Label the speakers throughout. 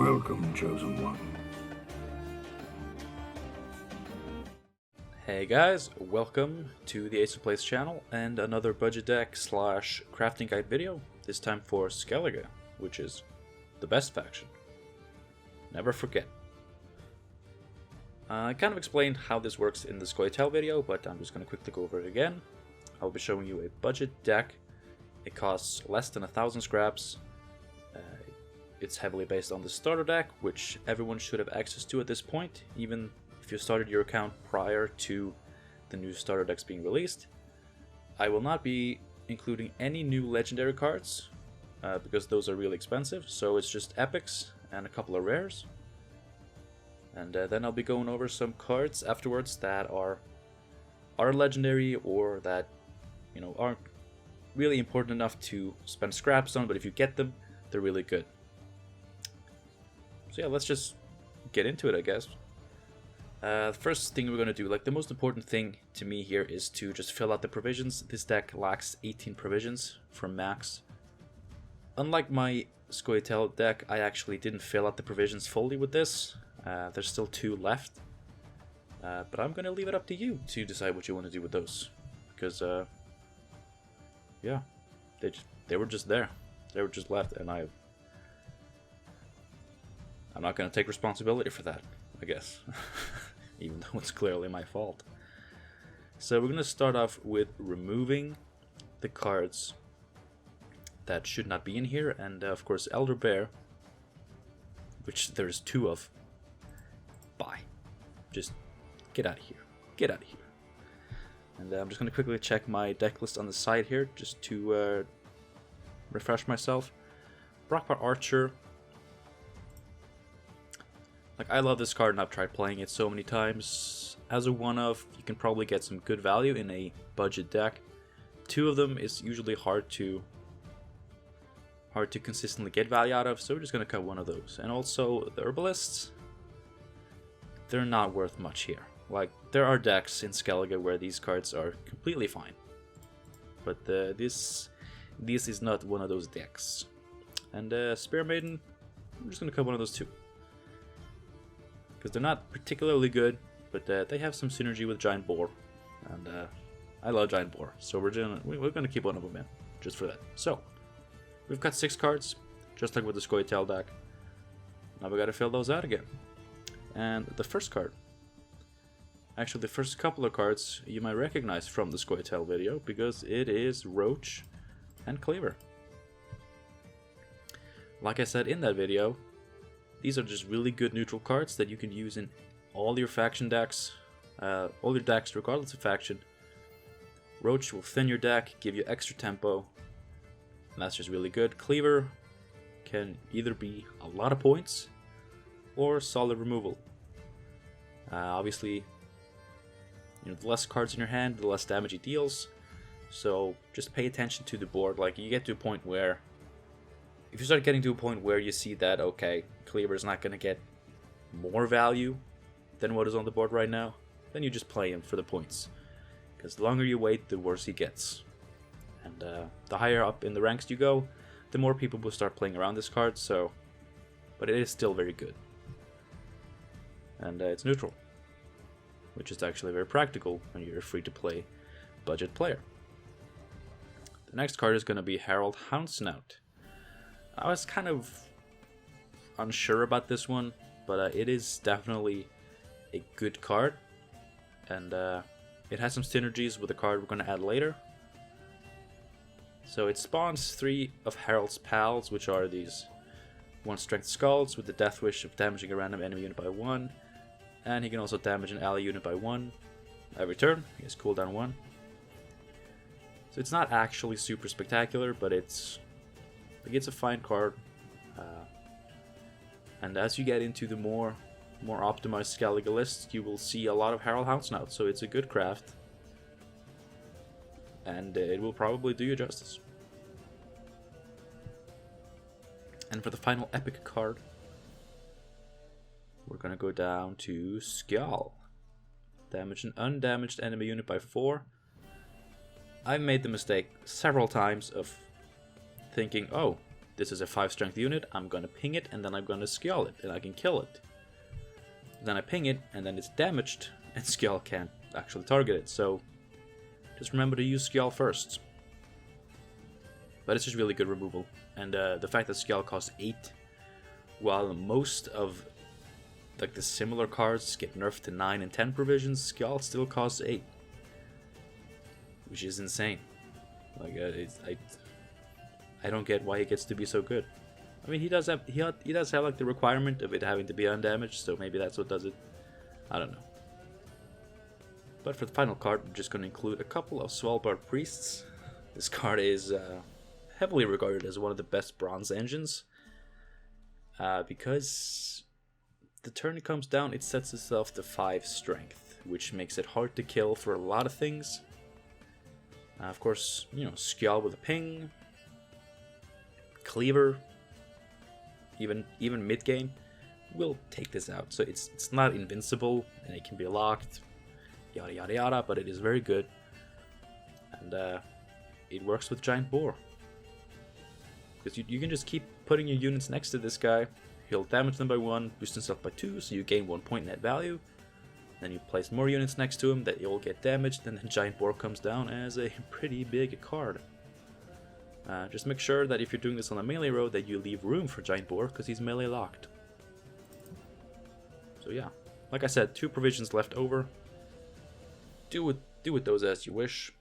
Speaker 1: Welcome, Chosen One.
Speaker 2: Hey guys, welcome to the Ace of Plays channel and another budget deck slash crafting guide video, this time for Skellige, which is the best faction. Never forget. I kind of explained how this works in the Skellige video, but I'm just going to quickly go over it again. I'll be showing you a budget deck. It costs less than 1,000 scraps. It's heavily based on the starter deck, which everyone should have access to at this point, even if you started your account prior to the new starter decks being released. I will not be including any new legendary cards, because those are really expensive, so it's just epics and a couple of rares. And then I'll be going over some cards afterwards that are legendary or that, you know, aren't really important enough to spend scraps on, but if you get them, they're really good. So yeah, let's just get into it, I guess. The first thing we're going to do, like the most important thing to me here, is to just fill out the provisions. This deck lacks 18 provisions from max. Unlike my Skellige deck, I actually didn't fill out the provisions fully with this. There's still 2 left. But I'm going to leave it up to you to decide what you want to do with those. Because, yeah, they were just there. They were just left, and I'm not going to take responsibility for that, I guess. Even though it's clearly my fault. So we're going to start off with removing the cards that should not be in here. And of course, Elder Bear, which there's 2 of. Bye. Just get out of here. Get out of here. And I'm just going to quickly check my deck list on the side here, just to refresh myself. Brockpart Archer. Like, I love this card and I've tried playing it so many times. As a one-of, you can probably get some good value in a budget deck. 2 of them is usually hard to consistently get value out of, so we're just going to cut one of those. And also, the Herbalists, they're not worth much here. Like, there are decks in Skellige where these cards are completely fine. But this is not one of those decks. And Spear Maiden, I'm just going to cut one of those too. Because they're not particularly good, but they have some synergy with Giant Boar. And I love Giant Boar, so we're gonna keep one of them in, just for that. So, we've got 6 cards, just like with the Skellige deck. Now we gotta fill those out again. And the first card, actually the first couple of cards you might recognize from the Skellige video, because it is Roach and Cleaver. Like I said in that video, these are just really good neutral cards that you can use in all your faction decks, all your decks regardless of faction. Roach will thin your deck, give you extra tempo, and that's just really good. Cleaver can either be a lot of points or solid removal. Obviously, you know, the less cards in your hand, the less damage it deals. So just pay attention to the board. Like, you get to a point where, if you start getting to a point where you see that, okay, Cleaver is not going to get more value than what is on the board right now, then you just play him for the points. Because the longer you wait, the worse he gets. And the higher up in the ranks you go, the more people will start playing around this card, so... But it is still very good. And it's neutral, which is actually very practical when you're a free-to-play budget player. The next card is going to be Harald Houndsnout. I was kind of unsure about this one, but it is definitely a good card, and it has some synergies with the card we're going to add later. So it spawns 3 of Harald's pals, which are these 1 strength skulls with the death wish of damaging a random enemy unit by 1, and he can also damage an ally unit by 1 every turn. He has cooldown 1. So it's not actually super spectacular, but it's a fine card, and as you get into the more optimized Skellige lists, you will see a lot of Harald Houndsnout, so it's a good craft, and it will probably do you justice. And for the final epic card, we're gonna go down to Skjal. Damage an undamaged enemy unit by 4. I've made the mistake several times of thinking, oh, this is a 5 strength unit, I'm gonna ping it, and then I'm gonna Skjal it, and I can kill it. Then I ping it, and then it's damaged, and Skjal can't actually target it, so just remember to use Skjal first. But it's just really good removal, and the fact that Skjal costs 8, while most of like the similar cards get nerfed to 9 and 10 provisions, Skjal still costs 8. Which is insane. Like I don't get why he gets to be so good. I mean, he does have like the requirement of it having to be undamaged, so maybe that's what does it. I don't know. But for the final card, I'm just going to include a couple of Svalbard Priests. This card is heavily regarded as one of the best bronze engines, because the turn it comes down, it sets itself to 5 strength, which makes it hard to kill for a lot of things. Of course, you know, Skjal with a ping, Cleaver, even mid-game, will take this out. So it's not invincible, and it can be locked, yada yada yada, but it is very good. And it works with Giant Boar. Because you can just keep putting your units next to this guy, he'll damage them by 1, boost himself by 2, so you gain 1 point net value. Then you place more units next to him that you'll get damaged, and then Giant Boar comes down as a pretty big card. Just make sure that if you're doing this on a melee road that you leave room for Giant Boar, because he's melee locked. So yeah, like I said, 2 provisions left over. Do with those as you wish.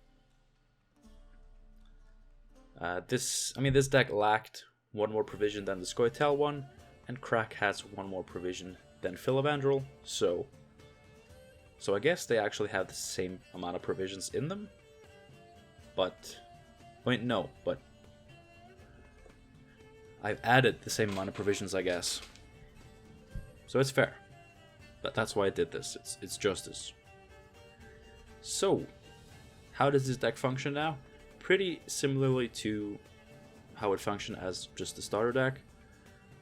Speaker 2: This deck lacked 1 more provision than the Scoia'tael one, and Crack has 1 more provision than Filavandrel, so I guess they actually have the same amount of provisions in them. But, wait, no, but I've added the same amount of provisions, I guess. So it's fair. But that's why I did this. It's justice. So, how does this deck function now? Pretty similarly to how it functioned as just the starter deck.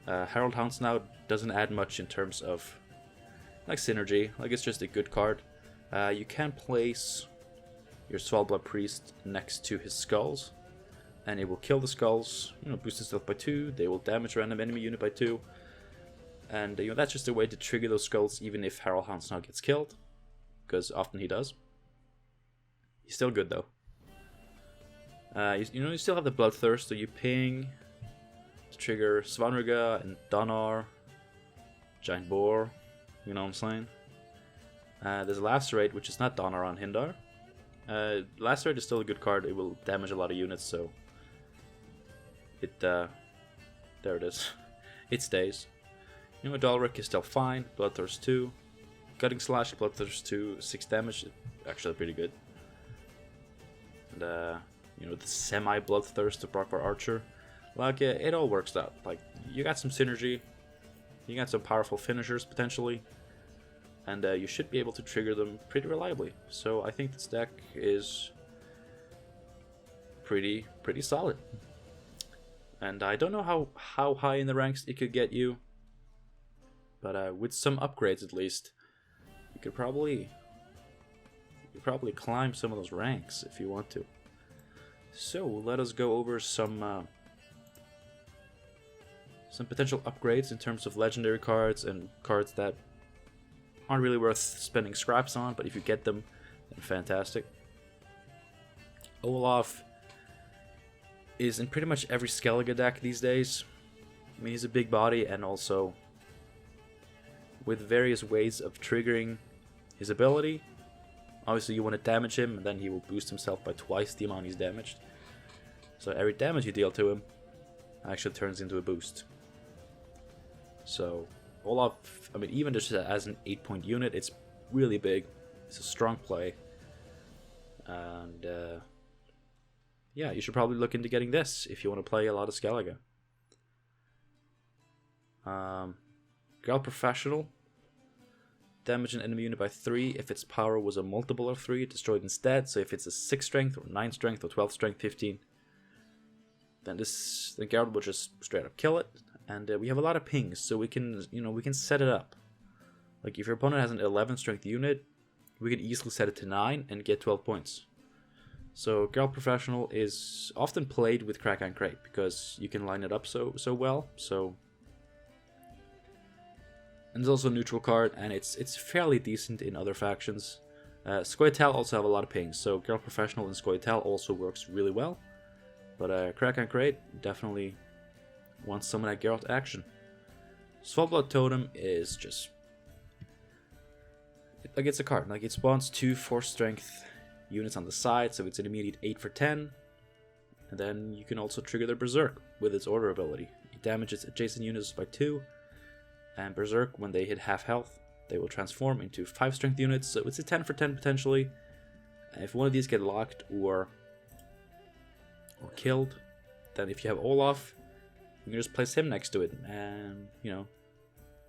Speaker 2: Herald Hounds now doesn't add much in terms of like synergy, like it's just a good card. You can place your Svalbard Priest next to his skulls, and it will kill the skulls, you know, boost his health by 2, they will damage random enemy unit by 2, and you know, that's just a way to trigger those skulls even if Herald Hounds now gets killed, because often he does. He's still good though. You still have the Bloodthirst, so you ping to trigger Svanrga and Donar, Giant Boar. You know what I'm saying? There's Lacerate, which is not Donar on Hindar. Lacerate is still a good card. It will damage a lot of units, so there it is. It stays. You know, Dalric is still fine. Bloodthirst 2, Gutting Slash, Bloodthirst 2, 6 damage. Actually, pretty good. And you know, the semi-Bloodthirst to proper Archer. Like, yeah, it all works out. Like, you got some synergy. You got some powerful finishers, potentially. And you should be able to trigger them pretty reliably. So I think this deck is pretty solid. And I don't know how high in the ranks it could get you. But with some upgrades at least, you could probably climb some of those ranks if you want to. So let us go over some potential upgrades in terms of legendary cards and cards that aren't really worth spending scraps on, but if you get them, then fantastic. Olaf is in pretty much every Skellige deck these days. I mean, he's a big body, and also with various ways of triggering his ability. Obviously, you want to damage him, and then he will boost himself by twice the amount he's damaged. So every damage you deal to him actually turns into a boost. So Olaf, I mean, even just as an 8-point unit, it's really big. It's a strong play. And yeah, you should probably look into getting this if you want to play a lot of Skellige. Girl Professional. Damage an enemy unit by 3 if its power was a multiple of 3, destroyed instead. So if it's a 6 strength or 9 strength or 12 strength 15, then Geralt will just straight up kill it. And we have a lot of pings, so we can set it up. Like if your opponent has an 11 strength unit, we can easily set it to 9 and get 12 points. So Geralt Professional is often played with Crack and Crate because you can line it up so well. So, and there's also a neutral card, and it's fairly decent in other factions. Scoia'tael also have a lot of pings, so Geralt Professional and Scoia'tael also works really well. But Crack and Crate definitely wants some of that Geralt action. Svalbard Totem is just like it's a card. Like it spawns 2 force strength units on the side, so it's an immediate 8 for 10. And then you can also trigger their Berserk with its order ability. It damages adjacent units by 2, and Berserk, when they hit half health, they will transform into 5 strength units, so it's a 10 for 10 potentially. And if one of these get locked or killed, then if you have Olaf, you can just place him next to it, and you know,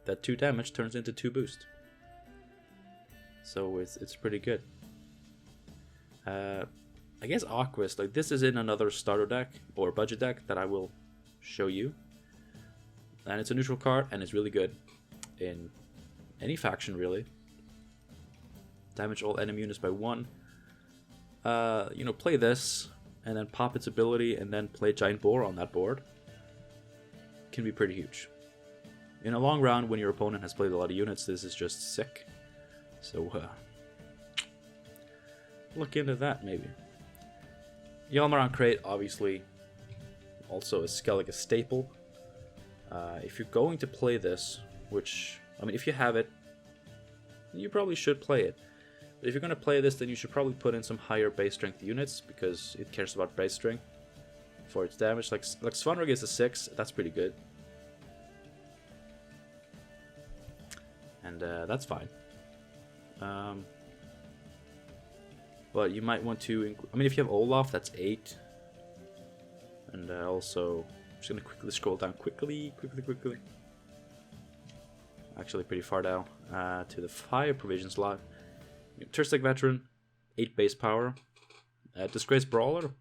Speaker 2: that 2 damage turns into 2 boost. So it's pretty good. I guess Aquist, like this is in another starter deck or budget deck that I will show you. And it's a neutral card and it's really good in any faction really. Damage all enemy units by 1. You know, play this and then pop its ability and then play Giant Boar on that board. Can be pretty huge. In a long round, when your opponent has played a lot of units, this is just sick. So, look into that, maybe. Yalmaran Crate, obviously, also a Skellige staple. If you're going to play this, which, I mean, if you have it, you probably should play it. But if you're going to play this, then you should probably put in some higher base strength units, because it cares about base strength for its damage. Like Svanrog is a 6, that's pretty good. And that's fine. But you might want to, I mean, if you have Olaf, that's 8. And also, I'm just going to quickly scroll down quickly. Actually pretty far down to the 5 provision slot. Turstek Veteran, 8 base power. Disgraced Brawler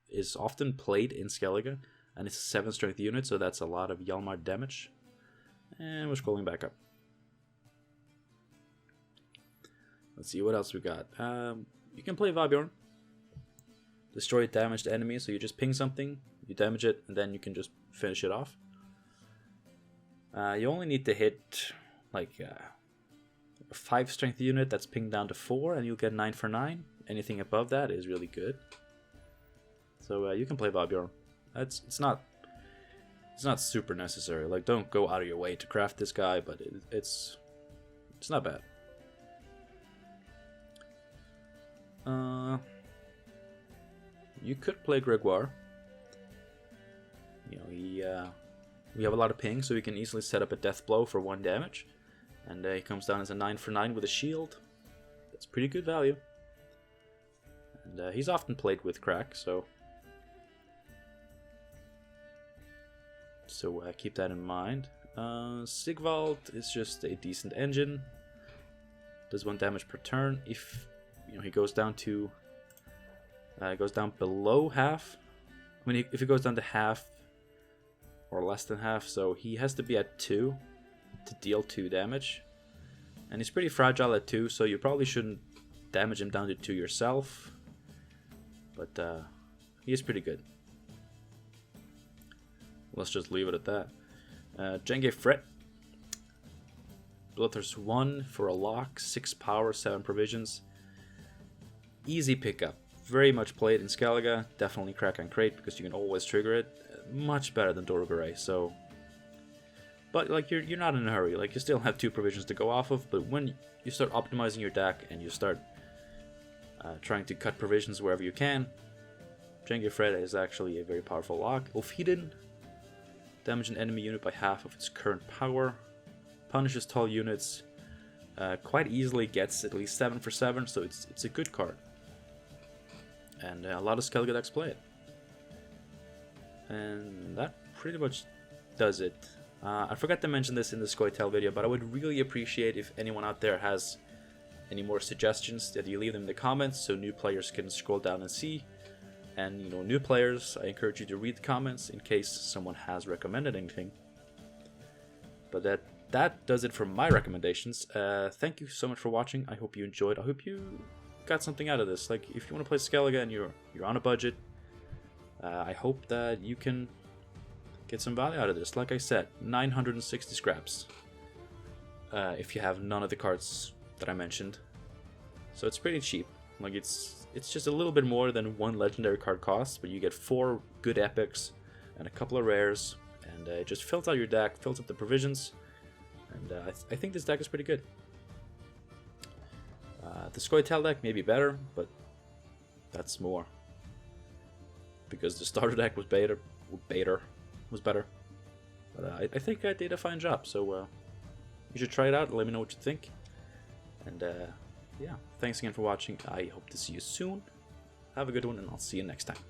Speaker 2: is often played in Skellige, and it's a 7 strength unit, so that's a lot of Hjalmar damage. And we're scrolling back up. Let's see what else we got. You can play Vabjorn. Destroy damaged enemy, so you just ping something, you damage it, and then you can just finish it off. You only need to hit like a 5 strength unit that's pinged down to 4, and you'll get 9 for 9. Anything above that is really good. So you can play Vabjorn. It's not super necessary. Like, don't go out of your way to craft this guy, but it's not bad. You could play Gregoire. You know, we have a lot of ping, so we can easily set up a death blow for 1 damage. And he comes down as a 9 for 9 with a shield. That's pretty good value. And he's often played with Crack, so keep that in mind. Sigvald is just a decent engine. Does 1 damage per turn. If he goes down to goes down below half. I mean, if he goes down to half or less than half, so he has to be at 2 to deal 2 damage. And he's pretty fragile at 2, so you probably shouldn't damage him down to 2 yourself. But he is pretty good. Let's just leave it at that. Jenge Fret. Bloodthirst 1 for a lock, 6 power, 7 provisions. Easy pickup. Very much played in Skellige. Definitely Crack and Crate because you can always trigger it. Much better than Dorgore, so. But like you're not in a hurry. Like you still have 2 provisions to go off of. But when you start optimizing your deck and you start trying to cut provisions wherever you can, Jenge Fred is actually a very powerful lock. Ulfhedin. Damage an enemy unit by half of its current power. Punishes tall units. Quite easily gets at least 7 for 7, so it's a good card. And a lot of Skellige decks play it. And that pretty much does it. I forgot to mention this in the Scoia'tael video, but I would really appreciate if anyone out there has any more suggestions that you leave them in the comments so new players can scroll down and see. And new players, I encourage you to read the comments in case someone has recommended anything. But that does it for my recommendations. Thank you so much for watching. I hope you enjoyed. I hope you got something out of this. Like, if you want to play Skellige and you're on a budget, I hope that you can get some value out of this. Like I said, 960 scraps. If you have none of the cards that I mentioned. So it's pretty cheap. Like, it's just a little bit more than one legendary card costs, but you get 4 good epics and a couple of rares, and it just fills out your deck, fills up the provisions, and I think this deck is pretty good. The Skellige deck may be better, but that's more because the starter deck was better. But I think I did a fine job, so you should try it out and let me know what you think. And yeah, thanks again for watching. I hope to see you soon. Have a good one, and I'll see you next time.